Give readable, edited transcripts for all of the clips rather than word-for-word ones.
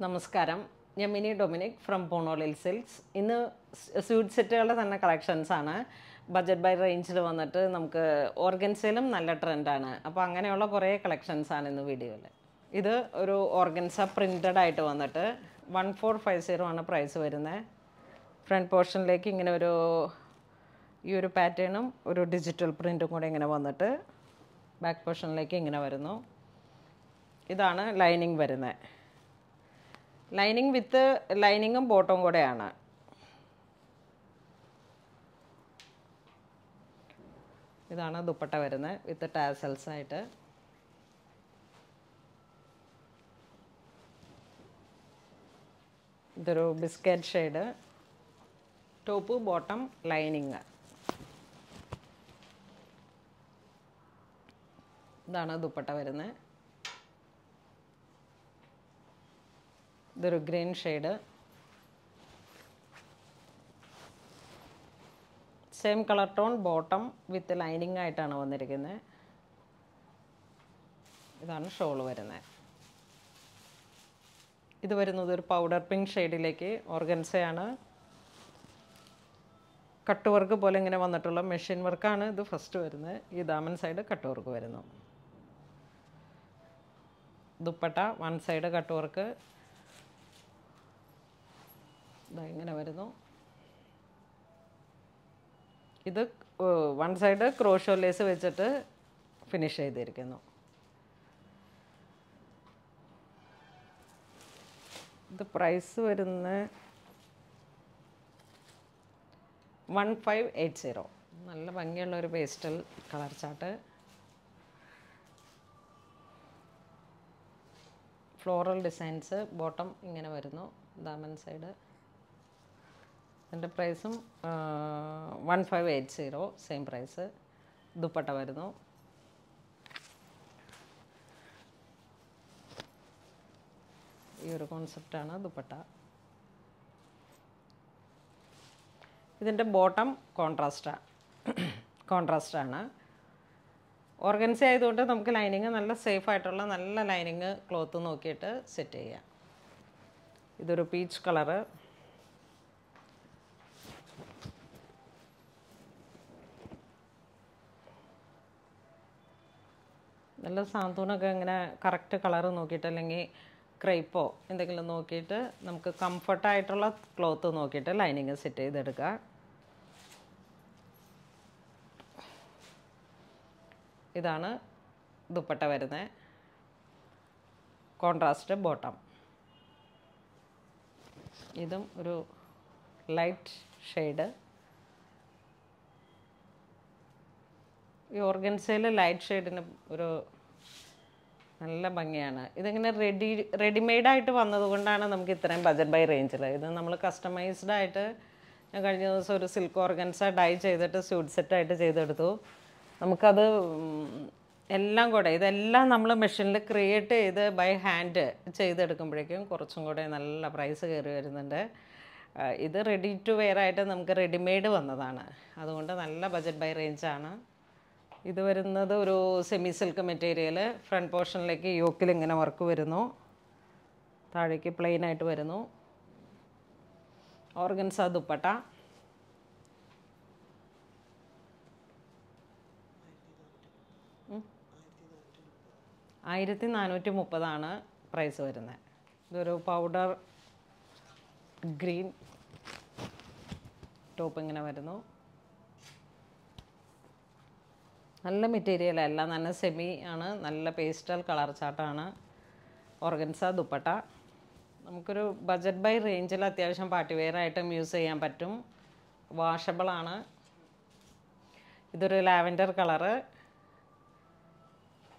നമസ്കാരം, ഞാൻ mini Dominic from പോണോളിൽ silks. ഇന്ന് സ്യൂട്ട് സെറ്റുകളുടെ തന്നെ കളക്ഷൻസ് ആണ്. ബഡ്ജറ്റ് ബൈ റേഞ്ചിൽ വന്നിട്ട് നമുക്ക് ഓർഗൻസയിലും നല്ല ട്രെൻഡാണ്. അപ്പോൾ അങ്ങനെയുള്ള കുറേ കളക്ഷൻസ് ആണ് ഇന്ന് വീഡിയോയിൽ. ഇത് ഒരു ഓർഗൻസ പ്രിൻറ്റഡ് ആയിട്ട് വന്നിട്ട് 1450 ആണ് പ്രൈസ് വരുന്നത്. ഫ്രണ്ട് പോർഷനിലേക്ക് ഇങ്ങനെ ഈ ഒരു പാറ്റേണും ഒരു ഡിജിറ്റൽ പ്രിൻറ്റും കൂടെ ഇങ്ങനെ വന്നിട്ട് ബാക്ക് പോർഷനിലേക്ക് ഇങ്ങനെ വരുന്നു. ഇതാണ് ലൈനിങ് വരുന്നത്. ലൈനിങ് വിത്ത് ലൈനിങ്ങും ബോട്ടവും കൂടെയാണ്. ഇതാണ് ദുപ്പട്ട വരുന്നത് വിത്ത് ടാസൽസ് ആയിട്ട്. ഇതൊരു biscuit shade, top bottom lining. ഇതാണ് ദുപ്പട്ട വരുന്നത്. ഇതൊരു green shade, same colour tone bottom with lining ആയിട്ടാണ് വന്നിരിക്കുന്നത്. ഇതാണ് ഷോള് വരുന്നത്. ഇത് വരുന്നത് ഒരു പൗഡർ പിങ്ക് ഷെയ്ഡിലേക്ക് ഓർഗൻസയാണ്. കട്ട് വർക്ക് പോലെ ഇങ്ങനെ വന്നിട്ടുള്ള മെഷീൻ വർക്കാണ് ഇത് ഫസ്റ്റ് വരുന്നത്. ഈ ദാമൻ സൈഡ് കട്ട് വർക്ക് വരുന്നു. Dupatta one side cut work ഇങ്ങനെ വരുന്നു. ഇത് വൺ സൈഡ് ക്രോഷോ ലേസ് വെച്ചിട്ട് ഫിനിഷ് ചെയ്തിരിക്കുന്നു. ഇത് പ്രൈസ് വരുന്ന 1580. നല്ല ഭംഗിയുള്ള ഒരു pastel colour chart. Floral designs, bottom ഇങ്ങനെ വരുന്നു. ദാമൻ സൈഡ്. ഇതിൻ്റെ പ്രൈസും 1580, സെയിം പ്രൈസ്. ദുപ്പട്ട വരുന്നു. ഈ ഒരു കോൺസെപ്റ്റാണ് ദുപ്പട്ട. ഇതിൻ്റെ ബോട്ടം കോൺട്രാസ്റ്റാണ്. ഓർഗൻസ ആയതുകൊണ്ട് നമുക്ക് ലൈനിങ് നല്ല സേഫ് ആയിട്ടുള്ള നല്ല ലൈനിങ് ക്ലോത്ത് നോക്കിയിട്ട് സെറ്റ് ചെയ്യാം. ഇതൊരു പീച്ച് കളറ്. നല്ല സാന്ത്വനമൊക്കെ ഇങ്ങനെ കറക്റ്റ് കളറ് നോക്കിയിട്ട് അല്ലെങ്കിൽ ക്രൈപ്പോ എന്തെങ്കിലും നോക്കിയിട്ട് നമുക്ക് കംഫർട്ടായിട്ടുള്ള ക്ലോത്ത് നോക്കിയിട്ട് ലൈനിങ് സെറ്റ് ചെയ്തെടുക്കുക. ഇതാണ് ദുപ്പട്ട വരുന്നത്. Contrast bottom. ഇതും ഒരു ലൈറ്റ് ഷെയ്ഡ്. ഈ ഓർഗൻസയിൽ ലൈറ്റ് ഷെയ്ഡിന് ഒരു നല്ല ഭംഗിയാണ്. ഇതിങ്ങനെ റെഡിമെയ്ഡായിട്ട് വന്നതുകൊണ്ടാണ് നമുക്ക് ഇത്രയും ബഡ്ജറ്റ് ബൈ റേഞ്ചിൽ. ഇത് നമ്മൾ കസ്റ്റമൈസ്ഡ് ആയിട്ട് ഞാൻ കഴിഞ്ഞ ദിവസം ഒരു സിൽക്ക് ഓർഗൻസ ഡൈ ചെയ്തിട്ട് സ്യൂട്ട് സെറ്റായിട്ട് ചെയ്തെടുത്തു. നമുക്കത് എല്ലാം കൂടെ ഇതെല്ലാം നമ്മൾ മെഷീനിൽ ക്രിയേറ്റ് ചെയ്ത് ബൈ ഹാൻഡ് ചെയ്തെടുക്കുമ്പോഴേക്കും കുറച്ചും കൂടെ നല്ല പ്രൈസ് കയറി വരുന്നുണ്ട്. ഇത് റെഡി ടു വെയർ ആയിട്ട് നമുക്ക് റെഡിമെയ്ഡ് വന്നതാണ്. അതുകൊണ്ട് നല്ല ബഡ്ജറ്റ് ബൈ റേഞ്ചാണ്. ഇത് വരുന്നത് ഒരു സെമി സിൽക്ക് മെറ്റീരിയൽ. ഫ്രണ്ട് പോർഷനിലേക്ക് യോക്കിൽ ഇങ്ങനെ വർക്ക് വരുന്നു. താഴേക്ക് പ്ലെയിൻ ആയിട്ട് വരുന്നു. ഓർഗൻസ ദുപ്പട്ട. $1430 പ്രൈസ് വരുന്നത്. ഇതൊരു പൗഡർ ഗ്രീൻ ടോപ്പ് ഇങ്ങനെ വരുന്നു. നല്ല മെറ്റീരിയലല്ല, നല്ല സെമി ആണ്. നല്ല പേസ്റ്റൽ കളർ ചാർട്ടാണ്. ഓർഗൻസ ദുപ്പട്ട. നമുക്കൊരു ബഡ്ജറ്റ് ബൈ റേഞ്ചിൽ അത്യാവശ്യം പാർട്ടി വെയർ ആയിട്ടും യൂസ് ചെയ്യാൻ പറ്റും. വാഷബിളാണ്. ഇതൊരു ലാവൻഡർ കളറ്.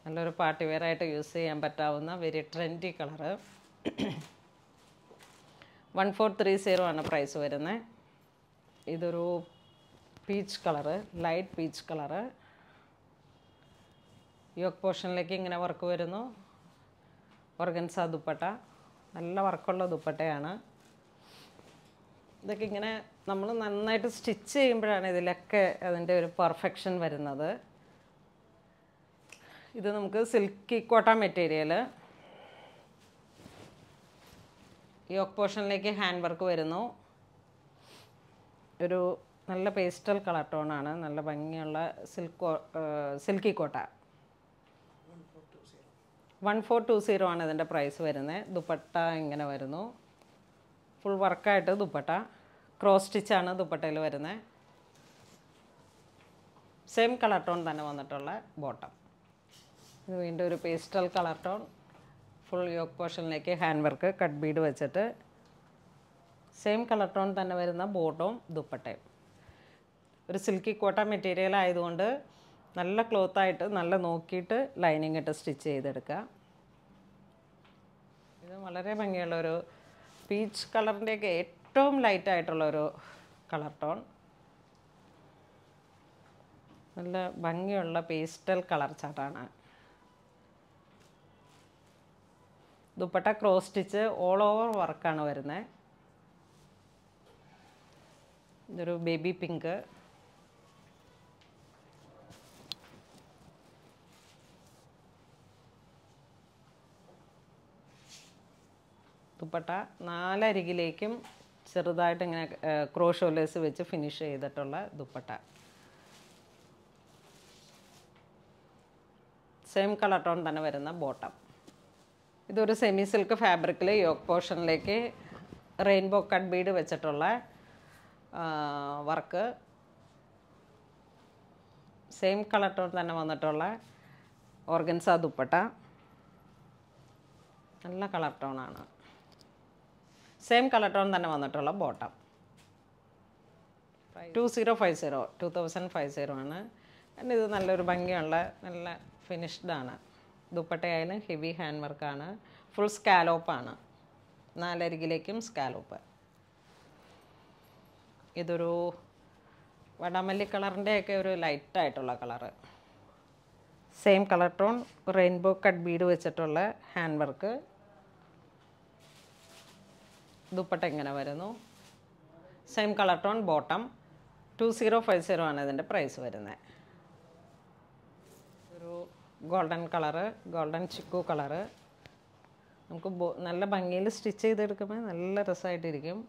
നല്ലൊരു പാർട്ടി വെയർ ആയിട്ട് യൂസ് ചെയ്യാൻ പറ്റാവുന്ന വെരി ട്രെൻഡി കളറ്. 1430 ആണ് പ്രൈസ് വരുന്നത്. ഇതൊരു peach colour, light peach colour. Yoke പോർഷനിലേക്ക് ഇങ്ങനെ വർക്ക് വരുന്നു. ഓർഗൻസ ദുപ്പട്ട. നല്ല വർക്കുള്ള ദുപ്പട്ടയാണ്. ഇതൊക്കെ ഇങ്ങനെ നമ്മൾ നന്നായിട്ട് സ്റ്റിച്ച് ചെയ്യുമ്പോഴാണ് ഇതിലൊക്കെ അതിൻ്റെ ഒരു പെർഫെക്ഷൻ വരുന്നത്. ഇത് നമുക്ക് സിൽക്കി കോട്ട മെറ്റീരിയൽ. യോക്ക് പോർഷനിലേക്ക് ഹാൻഡ് വർക്ക് വരുന്നു. ഒരു നല്ല പേസ്റ്റൽ കളർ ടോണാണ്, നല്ല ഭംഗിയുള്ള സിൽക്കി കോട്ട. 1420 ആണ് ഇതിൻ്റെ പ്രൈസ് വരുന്നത്. ദുപ്പട്ട ഇങ്ങനെ വരുന്നു, ഫുൾ വർക്കായിട്ട് ദുപ്പട്ട. ക്രോസ് സ്റ്റിച്ചാണ് ദുപ്പട്ടയിൽ വരുന്നത്. സെയിം കളർ ടോൺ തന്നെ വന്നിട്ടുള്ള ബോട്ടം. ഇത് വീണ്ടും ഒരു pastel colour tone, full yoke പോർഷനിലേക്ക് ഹാൻഡ് വർക്ക് കട്ട് ബീഡ് വെച്ചിട്ട് സെയിം കളർ ടോൺ തന്നെ വരുന്ന ബോട്ടവും ദുപ്പട്ടയും. ഒരു സിൽക്കി കോട്ട മെറ്റീരിയൽ ആയതുകൊണ്ട് നല്ല ക്ലോത്തായിട്ട് നല്ല നോക്കിയിട്ട് ലൈനിങ് ഇട്ട് സ്റ്റിച്ച് ചെയ്തെടുക്കുക. ഇത് വളരെ ഭംഗിയുള്ളൊരു പീച്ച് കളറിൻ്റെയൊക്കെ ഏറ്റവും ലൈറ്റായിട്ടുള്ളൊരു കളർ ടോൺ. നല്ല ഭംഗിയുള്ള പേസ്റ്റൽ കളർ ചാർട്ടാണ്. Dupatta cross stitch all over വർക്കാണ് വരുന്നത്. ഇതൊരു ബേബി പിങ്ക്. ദുപ്പട്ട 4 അരികിലേക്കും ചെറുതായിട്ട് ഇങ്ങനെ ക്രോഷോ ലേസ് വെച്ച് ഫിനിഷ് ചെയ്തിട്ടുള്ള ദുപ്പട്ട. സെയിം കളർ ടോൺ തന്നെ വരുന്ന ബോട്ടം. ഇതൊരു സെമി സിൽക്ക് ഫാബ്രിക്കിൽ യോക്ക് പോർഷനിലേക്ക് റെയിൻബോ കട്ട് ബീഡ് വെച്ചിട്ടുള്ള വർക്ക്. സെയിം കളർ ടോൺ തന്നെ വന്നിട്ടുള്ള ഓർഗൻസ ദുപ്പട്ട. നല്ല കളർ ടോണാണ്. സെയിം കളർ ടോൺ തന്നെ വന്നിട്ടുള്ള ബോട്ടം. 2050 ആണ്. ഇത് നല്ലൊരു ഭംഗിയുള്ള നല്ല ഫിനിഷ്ഡാണ്. ദുപ്പട്ടയായാലും ഹെവി ഹാൻഡ് വർക്കാണ്, ഫുൾ സ്കാലോപ്പാണ്, 4 അരികിലേക്കും സ്കാലോപ്പ്. ഇതൊരു വടമല്ലി കളറിൻ്റെയൊക്കെ ഒരു ലൈറ്റായിട്ടുള്ള colour. Same colour tone rainbow cut bead വെച്ചിട്ടുള്ള ഹാൻഡ് വർക്ക്. ദുപ്പട്ട ഇങ്ങനെ വരുന്നു. Same colour tone bottom. 2050 ആണ് ഇതിൻ്റെ പ്രൈസ് വരുന്നത്. ഒരു golden colour, golden chikoo colour. നമുക്ക് നല്ല ഭംഗിയിൽ സ്റ്റിച്ച് ചെയ്തെടുക്കുമ്പോൾ നല്ല രസമായിട്ടിരിക്കും.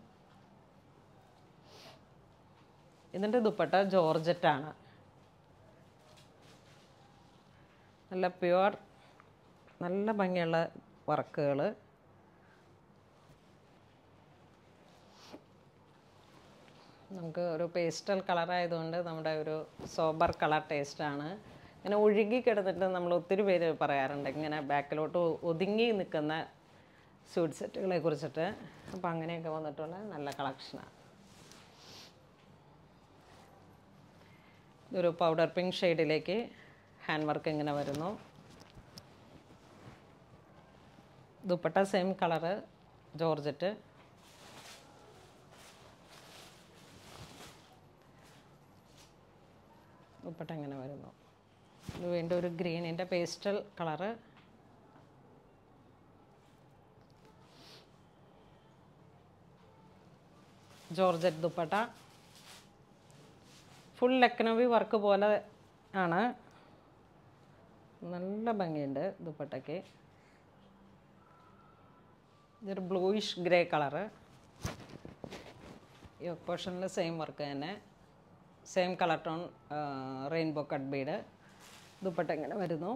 ഇതിൻ്റെ ദുപ്പട്ട ജോർജറ്റാണ്. നല്ല പ്യുവർ, നല്ല ഭംഗിയുള്ള വർക്കുകൾ. നമുക്ക് ഒരു പേസ്റ്റൽ കളറായതുകൊണ്ട് നമ്മുടെ ഒരു സോബർ കളർ ടേസ്റ്റാണ്. ഇങ്ങനെ ഒഴുകി കിടന്നിട്ട് നമ്മൾ ഒത്തിരി പേര് പറയാറുണ്ട് ഇങ്ങനെ ബാക്കിലോട്ട് ഒതുങ്ങി നിൽക്കുന്ന സ്യൂട്ട് സെറ്റുകളെ കുറിച്ചിട്ട്. അപ്പോൾ അങ്ങനെയൊക്കെ വന്നിട്ടുള്ള നല്ല കളക്ഷനാണ്. ഇതൊരു പൗഡർ പിങ്ക് ഷെയ്ഡിലേക്ക് ഹാൻഡ് വർക്ക് ഇങ്ങനെ വരുന്നു. Dupatta same colour georgette. Dupatta ഇങ്ങനെ വരുന്നു. ഇത് വീണ്ടും ഒരു ഗ്രീനിൻ്റെ pastel colour. Georgette dupatta. Full Lucknowi work പോലെ ആണ്. നല്ല ഭംഗിയുണ്ട് ദുപ്പട്ടയ്ക്ക്. ഇതൊരു ബ്ലൂയിഷ് ഗ്രേ കളറ്. ഈ പോർഷനിൽ സെയിം വർക്ക് തന്നെ, same colour tone rainbow cut Bede. Dupatta ഇങ്ങനെ വരുന്നു.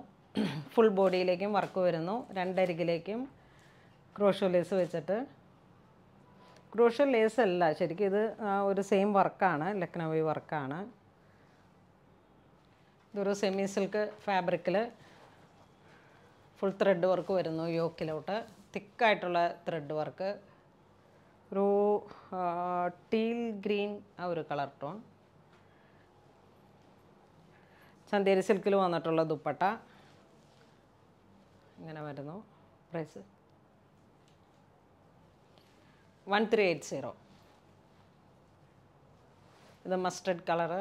ഫുൾ ബോഡിയിലേക്കും വർക്ക് വരുന്നു. 2 അരികിലേക്കും ക്രോഷോ ലേസ് വെച്ചിട്ട്. ക്രോഷോ ലേസ് അല്ല, ശരിക്കും ഇത് ഒരു സെയിം വർക്കാണ്, ലക്നവി വർക്കാണ്. ഇതൊരു സെമി സിൽക്ക് ഫാബ്രിക്കിൽ ഫുൾ ത്രെഡ് വർക്ക് വരുന്നു. യോക്കിലോട്ട് തിക്കായിട്ടുള്ള ത്രെഡ് വർക്ക്. ഒരു ടീൽ ഗ്രീൻ ആ ഒരു കളർ ടോൺ. ചന്തേരി സിൽക്കിൽ വന്നിട്ടുള്ള ദുപ്പട്ട ഇങ്ങനെ വരുന്നു. പ്രൈസ് 1380. ഇത് mustard colour.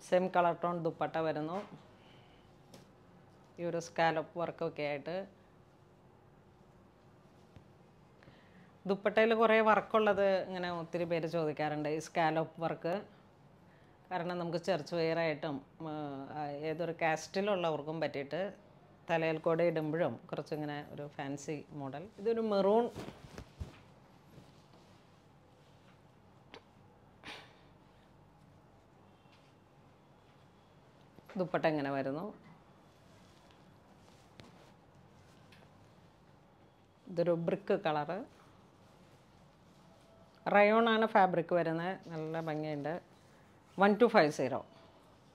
Same colour tone dupatta വരുന്നു. ഈ ഒരു സ്കാലപ്പ് വർക്കൊക്കെ ആയിട്ട്. ദുപ്പട്ടയിൽ കുറേ വർക്കുള്ളത് ഇങ്ങനെ ഒത്തിരി പേര് ചോദിക്കാറുണ്ട്, ഈ സ്കാലപ്പ് വർക്ക്. കാരണം നമുക്ക് ചർച്ച് വെയറായിട്ടും ഏതൊരു കാസ്റ്റിലുള്ളവർക്കും പറ്റിയിട്ട് തലയിൽ കൂടെ ഇടുമ്പോഴും കുറച്ചിങ്ങനെ ഒരു ഫാൻസി മോഡൽ. ഇതൊരു മെറൂൺ ദുപ്പട്ട ഇങ്ങനെ വരുന്നു. ഇതൊരു ബ്രിക്ക് കളറ്, റയോണാണ് ഫാബ്രിക് വരുന്നത്. നല്ല ഭംഗിയുണ്ട്. 1250.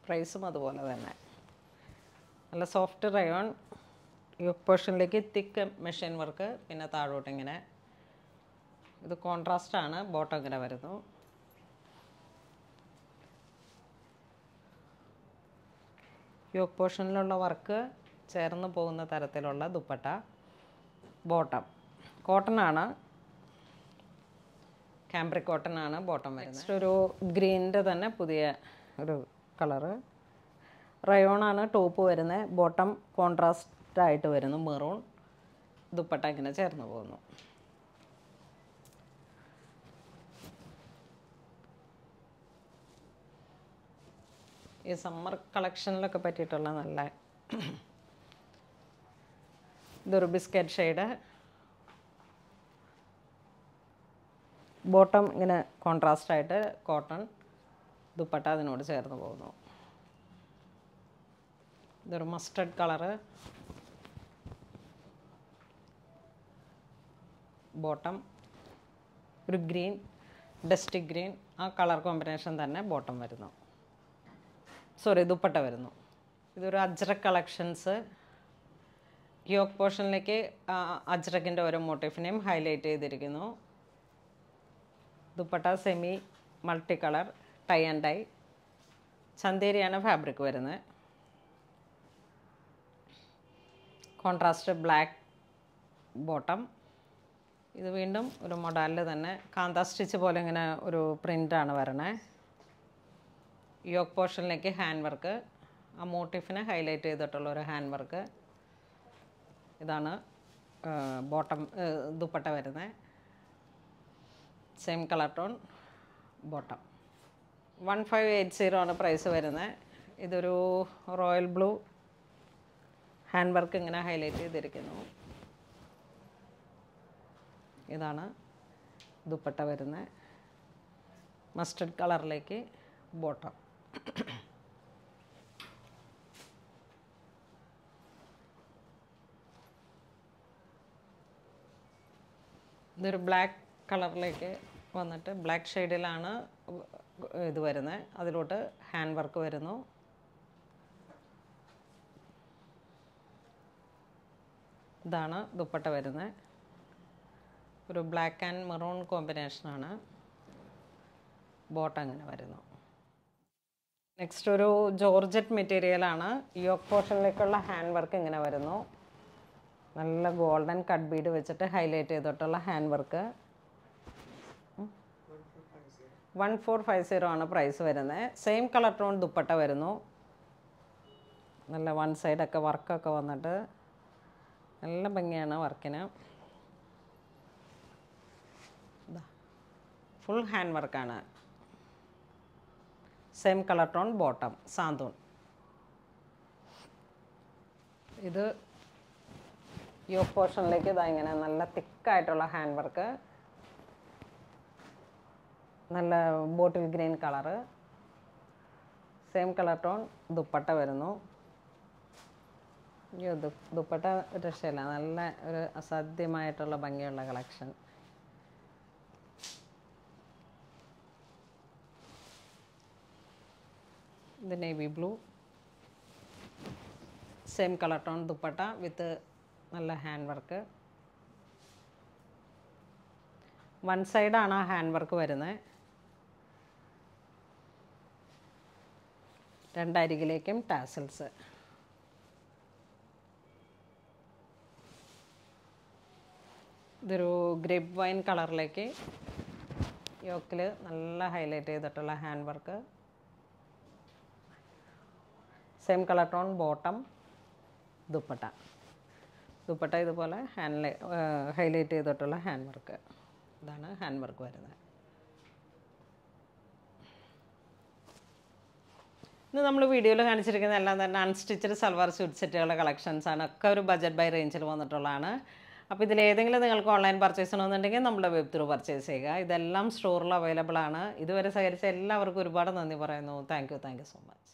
പ്രൈസും അതുപോലെ തന്നെ. നല്ല സോഫ്റ്റ് റയോൺ. യോക്ക് പോർഷനിലേക്ക് തിക്ക് മെഷീൻ വർക്ക്, പിന്നെ താഴോട്ടിങ്ങനെ. ഇത് കോൺട്രാസ്റ്റാണ്. ബോട്ടം ഇങ്ങനെ വരുന്നു. യോക്ക് പോർഷനിലുള്ള വർക്ക് ചേർന്ന് പോകുന്ന തരത്തിലുള്ള ദുപ്പട്ട. ബോട്ടം കോട്ടനാണ്, കാംബ്രിക് കോട്ടനാണ് ബോട്ടം വരുന്നത്. നെക്സ്റ്റ് ഒരു ഗ്രീനിൻ്റെ തന്നെ പുതിയ ഒരു കളറ്. റയോണാണ് ടോപ്പ് വരുന്നത്. ബോട്ടം കോൺട്രാസ്റ്റ് ആയിട്ട് വരുന്നു, മെറൂൺ. ദുപ്പട്ട ഇങ്ങനെ ചേർന്ന് പോകുന്നു. ഈ സമ്മർ കളക്ഷനിലൊക്കെ പറ്റിയിട്ടുള്ള നല്ല ഇതൊരു ബിസ്ക്കറ്റ് ഷെയ്ഡ്. ബോട്ടം ഇങ്ങനെ കോൺട്രാസ്റ്റ് ആയിട്ട് കോട്ടൺ, ദുപ്പട്ട അതിനോട് ചേർന്ന് പോകുന്നു. ഇതൊരു മസ്റ്റർഡ് കളറ്. ബോട്ടം ഒരു ഗ്രീൻ, ഡസ്റ്റി ഗ്രീൻ. ആ കളർ കോമ്പിനേഷൻ തന്നെ ബോട്ടം വരുന്നു. ദുപ്പട്ട വരുന്നു. ഇതൊരു അജ്രക് കളക്ഷൻസ്. യോക്ക് പോർഷനിലേക്ക് അജ്രക്കിൻ്റെ ഓരോ മോട്ടീഫിനെയും ഹൈലൈറ്റ് ചെയ്തിരിക്കുന്നു. Dupatta semi multi colour, tie and dye. ചന്തേരിയാണ് ഫാബ്രിക് വരുന്നത്. Contrast black bottom. ഇത് വീണ്ടും ഒരു മൊഡാലിൽ തന്നെ കാന്ത സ്റ്റിച്ച് പോലെ ഇങ്ങനെ ഒരു പ്രിൻ്റാണ് വരണേ. യോക്ക് പോർഷനിലേക്ക് ഹാൻഡ് വർക്ക്, ആ മോട്ടീഫിനെ ഹൈലൈറ്റ് ചെയ്തിട്ടുള്ള ഒരു ഹാൻഡ് വർക്ക്. ഇതാണ് ബോട്ടം ദുപ്പട്ട വരുന്നത്. Same colour tone bottom. 1580 ആണ് പ്രൈസ് വരുന്നത്. ഇതൊരു റോയൽ ബ്ലൂ, ഹാൻഡ് വർക്ക് ഇങ്ങനെ ഹൈലൈറ്റ് ചെയ്തിരിക്കുന്നു. ഇതാണ് ദുപ്പട്ട വരുന്നത്. മസ്റ്റർഡ് കളറിലേക്ക് ബോട്ടം. ഇതൊരു ബ്ലാക്ക് കളറിലേക്ക് വന്നിട്ട് ബ്ലാക്ക് ഷെയ്ഡിലാണ് ഇത് വരുന്നത്. അതിലോട്ട് ഹാൻഡ് വർക്ക് വരുന്നു. ഇതാണ് ദുപ്പട്ട വരുന്നത്. ഒരു ബ്ലാക്ക് ആൻഡ് മെറൂൺ കോമ്പിനേഷനാണ്. ബോട്ടം അങ്ങനെ വരുന്നു. നെക്സ്റ്റ് ഒരു ജോർജറ്റ് മെറ്റീരിയലാണ്. യോക്ക് പോർഷനിലേക്കുള്ള ഹാൻഡ് വർക്ക് ഇങ്ങനെ വരുന്നു. നല്ല ഗോൾഡൻ കട്ട് ബീഡ് വെച്ചിട്ട് ഹൈലൈറ്റ് ചെയ്തിട്ടുള്ള ഹാൻഡ് വർക്ക്. 1450 ആണ് പ്രൈസ് വരുന്നത്. സെയിം കളർ ടോൺ ദുപ്പട്ട വരുന്നു. നല്ല വൺ സൈഡൊക്കെ വർക്കൊക്കെ വന്നിട്ട് നല്ല ഭംഗിയാണ് വർക്കിന്. ഫുൾ ഹാൻഡ് വർക്കാണ്. സെയിം കളർ ടോൺ ബോട്ടം, സാന്തൂൺ. ഇത് യോക്ക് പോർഷനിലേക്ക് ഇതാ ഇങ്ങനെ നല്ല തിക്കായിട്ടുള്ള ഹാൻഡ് വർക്ക്. നല്ല bottle green colour. Same colour tone dupatta വരുന്നു. ദുപ്പട്ട രക്ഷയില്ല. നല്ല ഒരു അസാധ്യമായിട്ടുള്ള ഭംഗിയുള്ള കളക്ഷൻ. ഇത് navy blue, same colour tone dupatta with നല്ല ഹാൻഡ് വർക്ക്. വൺ സൈഡാണ് ആ ഹാൻഡ് വർക്ക് വരുന്നത്. രണ്ടരികിലേക്കും ടാസൽസ്. ഇതൊരു ഗ്രേപ്പ് വൈൻ കളറിലേക്ക് യോക്കിൽ നല്ല ഹൈലൈറ്റ് ചെയ്തിട്ടുള്ള hand work. Same colour tone bottom, dupatta. Dupatta ഇതുപോലെ ഹൈലൈറ്റ് ചെയ്തിട്ടുള്ള ഹാൻഡ് വർക്ക്. ഇതാണ് ഹാൻഡ് വർക്ക് വരുന്നത്. ഇന്ന് നമ്മൾ വീഡിയോയിൽ കാണിച്ചിരിക്കുന്ന എല്ലാം തന്നെ അൺസ്റ്റിച്ചഡ് സൽവാർ സ്യൂട്ട് സെറ്റുകളുടെ കളക്ഷൻസാണ്. ഒക്കെ ഒരു ബജറ്റ് ബൈ റേഞ്ചിൽ വന്നിട്ടുള്ളതാണ്. അപ്പോൾ ഇതിലേതെങ്കിലും നിങ്ങൾക്ക് ഓൺലൈൻ പർച്ചേസ് ചെയ്യണമെന്നുണ്ടെങ്കിൽ നമ്മുടെ വെബ് ത്രൂ പർച്ചേസ് ചെയ്യുക. ഇതെല്ലാം സ്റ്റോറിൽ അവൈലബിൾ ആണ്. ഇതുവരെ സഹകരിച്ച എല്ലാവർക്കും ഒരുപാട് നന്ദി പറയുന്നു. Thank you so much.